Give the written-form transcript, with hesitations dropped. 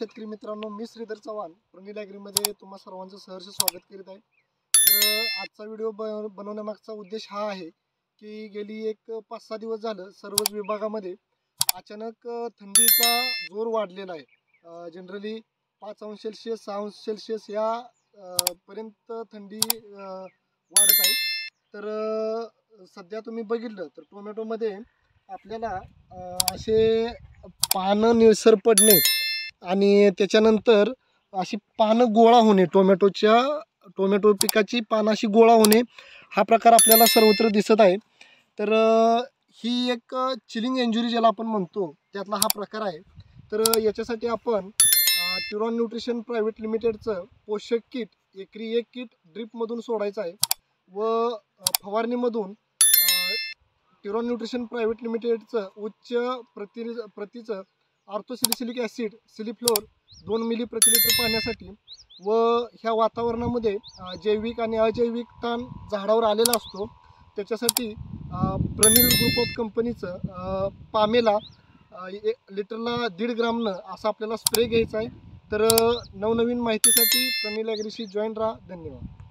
शेतकरी मित्रांनो, मी श्रीधर चव्हाण प्रणील ॲग्रीमध्ये तुम्हा सर्वांचं सहर्ष स्वागत करीत आहे। तर आजचा व्हिडिओ बनवण्यामागचा उद्देश हा आहे की गेली एक 5-6 दिवस झालं सर्वच विभागामध्ये अचानक थंडीचा जोर वाढलेला आहे। जनरली 5 अंश सेल्सिअस 6 अंश सेल्सिअस या पर्यंत थंडी वाढत आहे। तर सध्या तुम्ही बघितलं तर टोमॅटोमध्ये आपल्याला असे पानं निळसर पडणे आणि त्याच्यानंतर अशी पानं गोळा होणे, टोमॅटो पिकाची पानं अशी गोळा होणे हा प्रकार आपल्याला सर्वत्र दिसत आहे। तर ही एक चिलिंग इंजुरी ज्याला आपण म्हणतो त्यातला हा प्रकार आहे। तर याच्यासाठी आपण ट्युरॉन न्यूट्रिशन प्रायव्हेट लिमिटेडचं पोषक किट एकरी 1 किट ड्रिपमधून सोडायचं आहे व फवारणीमधून ट्युरॉन न्यूट्रिशन प्रायव्हेट लिमिटेडचं उच्च प्रतीचं ऑर्थोसिलिसिलिक ॲसिड सिलिफ्लोर 2 मिली प्रति लिटर पाण्यासाठी व ह्या वातावरणामध्ये जैविक आणि अजैविक ताण झाडावर आलेला असतो त्याच्यासाठी प्रणील ग्रुप ऑफ कंपनीचं पामेला लिटरला 1.5 ग्रामनं असा आपल्याला स्प्रे घ्यायचा आहे। तर नवनवीन माहितीसाठी प्रणील ॲग्रीशी जॉईन राहा। धन्यवाद।